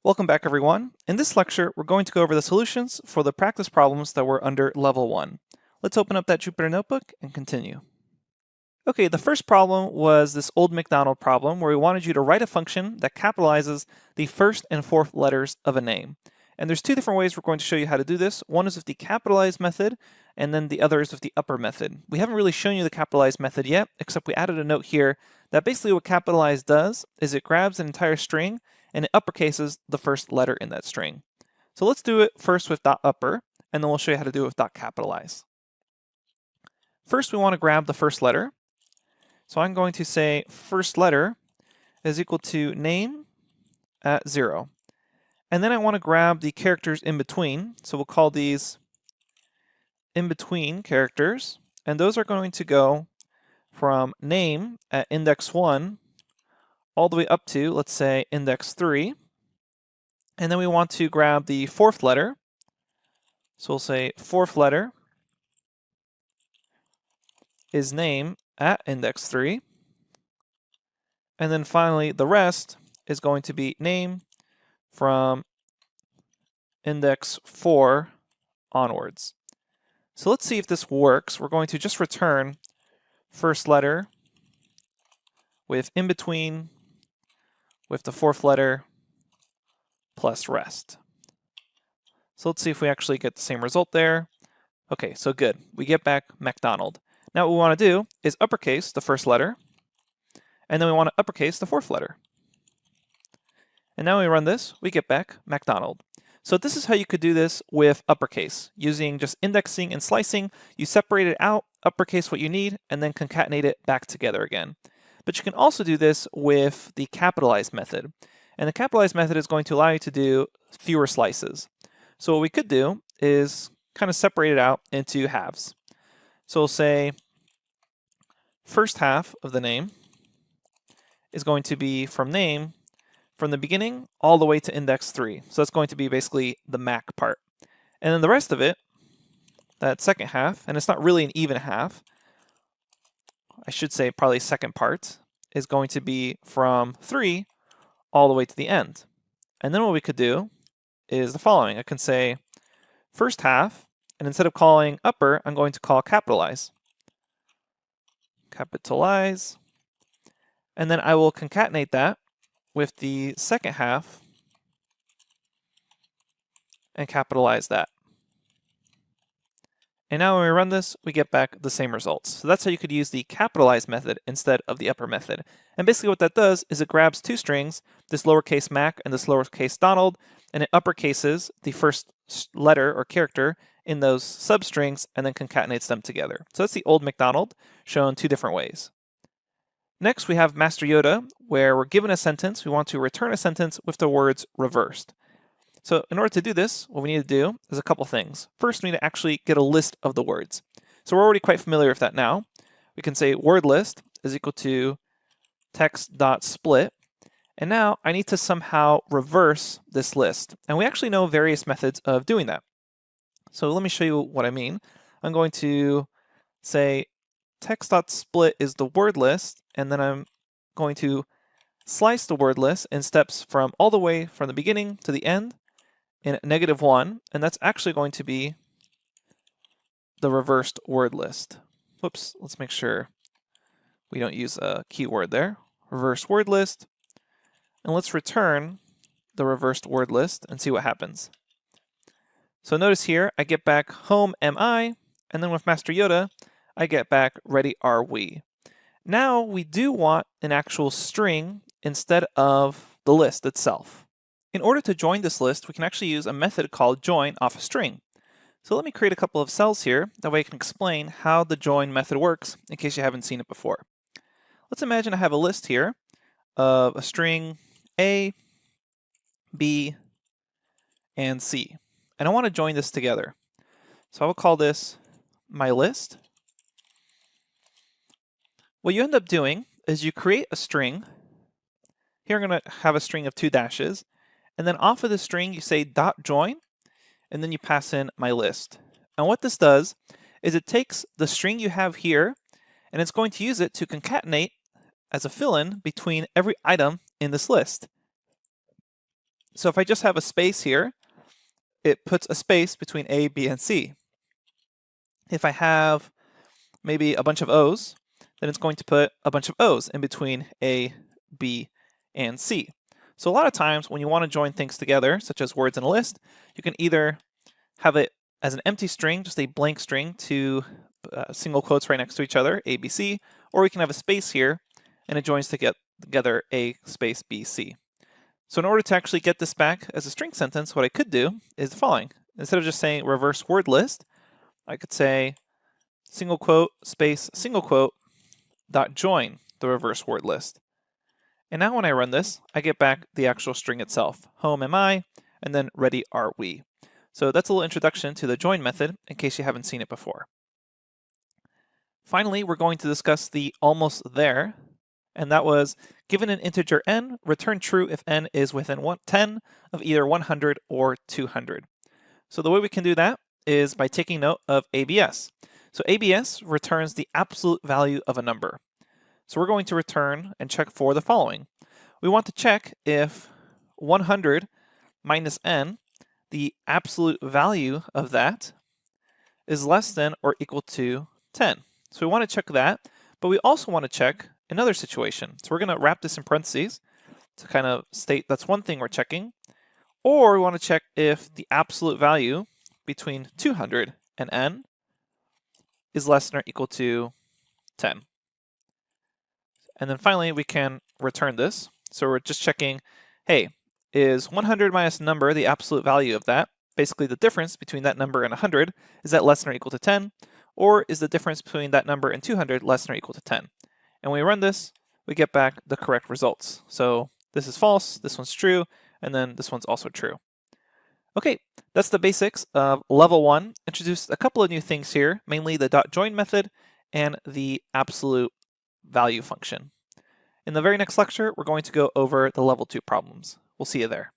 Welcome back, everyone. In this lecture, we're going to go over the solutions for the practice problems that were under level 1. Let's open up that Jupyter notebook and continue. Okay, the first problem was this old McDonald problem where we wanted you to write a function that capitalizes the first and fourth letters of a name. And there's two different ways we're going to show you how to do this. One is with the capitalized method, and then the other is with the upper method. We haven't really shown you the capitalized method yet, except we added a note here that basically what capitalized does is it grabs an entire string and it uppercases the first letter in that string. So let's do it first with .upper, and then we'll show you how to do it with .capitalize. First, we want to grab the first letter. So I'm going to say first letter is equal to name at 0. And then I want to grab the characters in between. So we'll call these in between characters. And those are going to go from name at index 1 all the way up to, let's say, index 3. And then we want to grab the fourth letter. So we'll say fourth letter is name at index 3. And then finally, the rest is going to be name from index 4 onwards. So let's see if this works. We're going to just return first letter with in between with the fourth letter plus rest. So let's see if we actually get the same result there. Okay, so good. We get back McDonald. Now what we want to do is uppercase the first letter, and then we want to uppercase the fourth letter. And now when we run this, we get back McDonald. So this is how you could do this with uppercase. Using just indexing and slicing, you separate it out, uppercase what you need, and then concatenate it back together again. But you can also do this with the capitalized method. And the capitalized method is going to allow you to do fewer slices. So what we could do is kind of separate it out into halves. So we'll say first half of the name is going to be from name from the beginning all the way to index 3. So that's going to be basically the Mac part. And then the rest of it, that second half, and it's not really an even half, I should say probably second part, is going to be from 3 all the way to the end. And then what we could do is the following. I can say first half, and instead of calling upper, I'm going to call capitalize. Capitalize. And then I will concatenate that with the second half and capitalize that. And now when we run this, we get back the same results. So that's how you could use the capitalized method instead of the upper method. And basically what that does is it grabs two strings, this lowercase Mac and this lowercase Donald, and it uppercases the first letter or character in those substrings and then concatenates them together. So that's the old McDonald shown two different ways. Next, we have Master Yoda, where we're given a sentence. We want to return a sentence with the words reversed. So in order to do this, what we need to do is a couple things. First, we need to actually get a list of the words. So we're already quite familiar with that now. We can say word list is equal to text.split. And now I need to somehow reverse this list. And we actually know various methods of doing that. So let me show you what I mean. I'm going to say text.split is the word list, and then I'm going to slice the word list in steps from all the way from the beginning to the end in -1, and that's actually going to be the reversed word list. Whoops, let's make sure we don't use a keyword there. Reverse word list, and let's return the reversed word list and see what happens. So notice here, I get back home am I, and then with Master Yoda, I get back ready are we. Now we do want an actual string instead of the list itself. In order to join this list, we can actually use a method called join off a string. So let me create a couple of cells here, that way I can explain how the join method works in case you haven't seen it before. Let's imagine I have a list here of a string A, B, and C. And I want to join this together. So I will call this my list. What you end up doing is you create a string. Here I'm going to have a string of 2 dashes. And then off of the string you say .join, and then you pass in my list. And what this does is it takes the string you have here, and it's going to use it to concatenate as a fill-in between every item in this list. So if I just have a space here, it puts a space between A, B, and C. If I have maybe a bunch of O's, then it's going to put a bunch of O's in between A, B, and C. So a lot of times when you want to join things together, such as words in a list, you can either have it as an empty string, just a blank string to single quotes right next to each other, A, B, C, or we can have a space here and it joins together A space B, C. So in order to actually get this back as a string sentence, what I could do is the following. Instead of just saying reverse word list, I could say single quote space single quote dot join the reverse word list. And now when I run this, I get back the actual string itself. Home am I, and then ready are we. So that's a little introduction to the join method in case you haven't seen it before. Finally, we're going to discuss the almost there, and that was given an integer n, return true if n is within 10 of either 100 or 200. So the way we can do that is by taking note of ABS. So ABS returns the absolute value of a number. So we're going to return and check for the following. We want to check if 100 minus n, the absolute value of that, is less than or equal to 10. So we want to check that, but we also want to check another situation. So we're going to wrap this in parentheses to kind of state that's one thing we're checking. Or we want to check if the absolute value between 200 and n is less than or equal to 10. And then finally, we can return this. So we're just checking, hey, is 100 minus number the absolute value of that? Basically, the difference between that number and 100, is that less than or equal to 10? Or is the difference between that number and 200 less than or equal to 10? And when we run this, we get back the correct results. So this is false, this one's true, and then this one's also true. Okay, that's the basics of level 1. Introduced a couple of new things here, mainly the .join method and the absolute value function. In the very next lecture, we're going to go over the level 2 problems. We'll see you there.